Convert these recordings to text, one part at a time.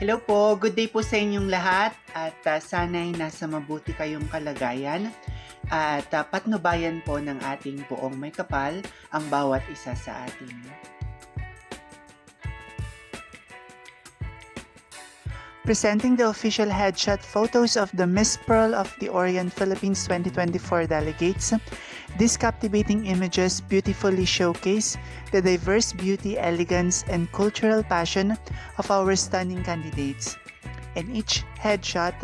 Hello po, good day po sa inyong lahat at sana'y nasa mabuti kayong kalagayan at patnubayan po ng ating poong may kapal ang bawat isa sa atin. Presenting the official headshot photos of the Miss Pearl of the Orient Philippines 2024 delegates, these captivating images beautifully showcase the diverse beauty, elegance, and cultural passion of our stunning candidates. And each headshot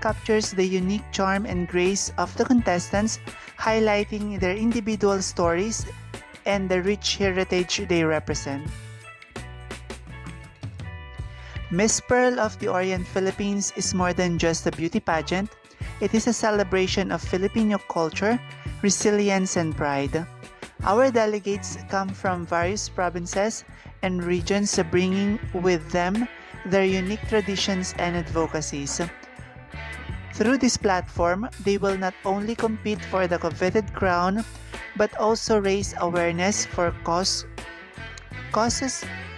captures the unique charm and grace of the contestants, highlighting their individual stories and the rich heritage they represent. Miss Pearl of the Orient Philippines is more than just a beauty pageant. It is a celebration of Filipino culture, resilience, and pride. Our delegates come from various provinces and regions, bringing with them their unique traditions and advocacies. Through this platform, they will not only compete for the coveted crown, but also raise awareness for causes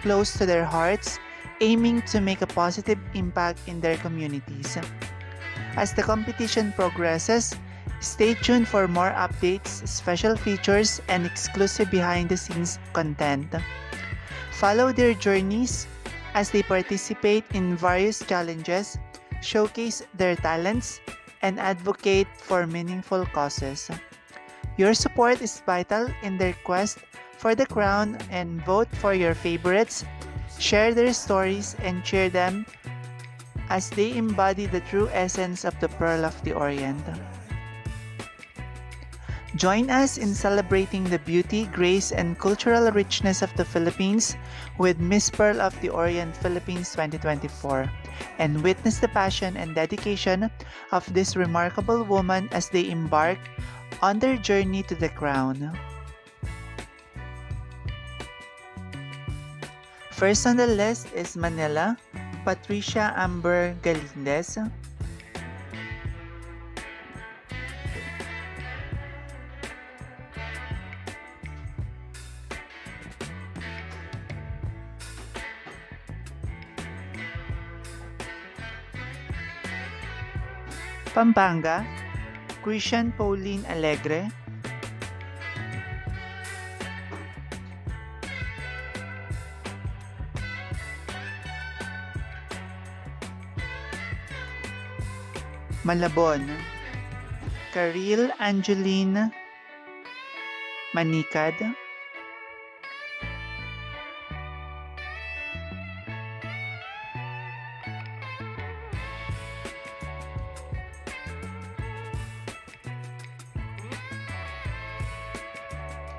close to their hearts, aiming to make a positive impact in their communities. As the competition progresses, stay tuned for more updates, special features, and exclusive behind-the-scenes content. Follow their journeys as they participate in various challenges, showcase their talents, and advocate for meaningful causes. Your support is vital in their quest for the crown, and vote for your favorites. Share their stories and cheer them as they embody the true essence of the Pearl of the Orient. Join us in celebrating the beauty, grace, and cultural richness of the Philippines with Miss Pearl of the Orient Philippines 2024 and witness the passion and dedication of this remarkable woman as they embark on their journey to the crown. First on the list is Manila, Patricia Amber Galindez. Pampanga, Christian Pauline Alegre. Malabon, Karil Angeline Manikad.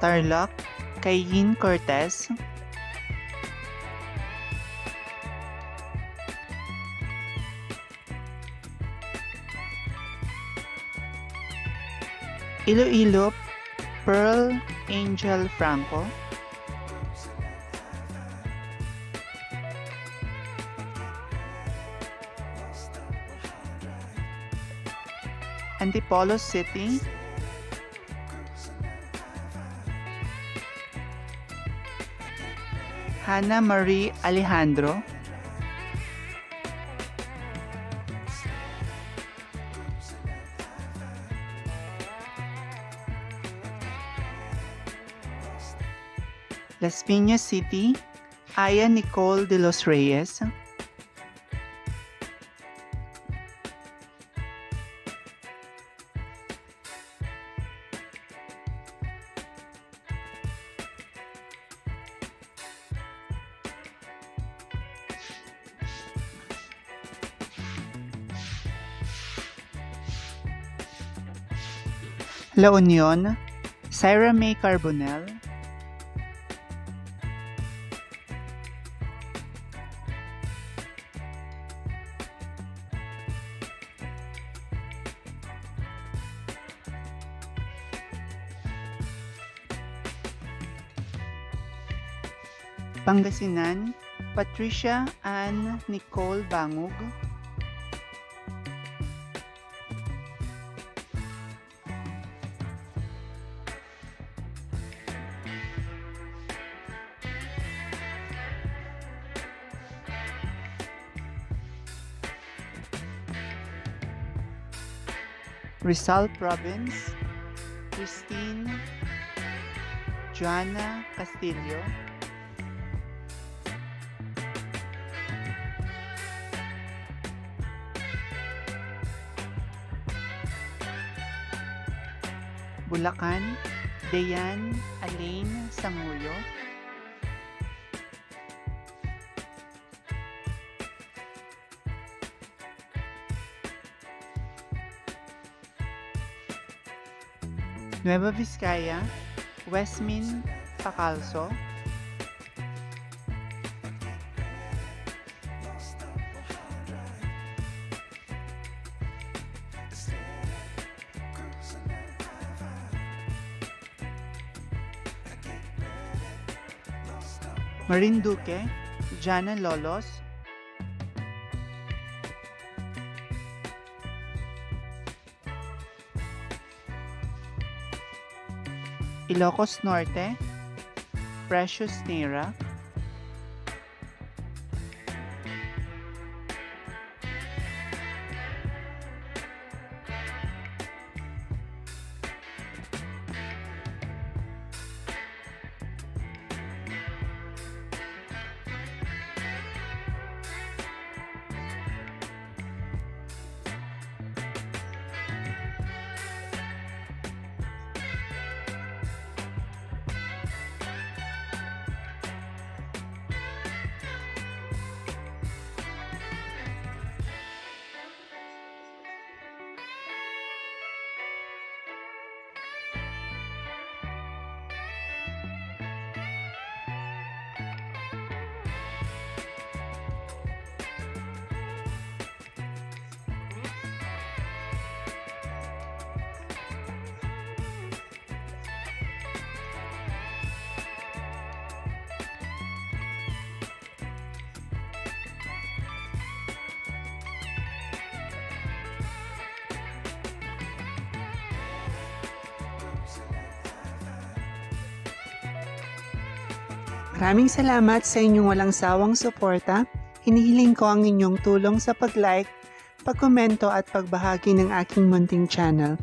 Tarlac, Kayin Cortez. Iloilo, Pearl Angel Franco. Antipolo City, Hannah Marie Alejandro. Las Piñas City, Aya Nicole de los Reyes. La Union, Syra May Carbonell. Pangasinan, Patricia Ann Nicole Bangog. Rizal Province, Christine Joanna Castillo, Bulacan, Dayan Alain Sanguyo, Nueva Vizcaya, Westmin Pacalso, Marinduque, Jana Lolos, Ilocos Norte, Precious Neira, Maraming salamat sa inyong walang sawang suporta. Hinihiling ko ang inyong tulong sa pag-like, pag-komento at pagbahagi ng aking munting channel.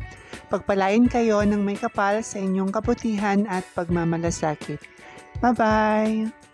Pagpalain kayo ng may kapal sa inyong kabutihan at pagmamalasakit. Bye-bye!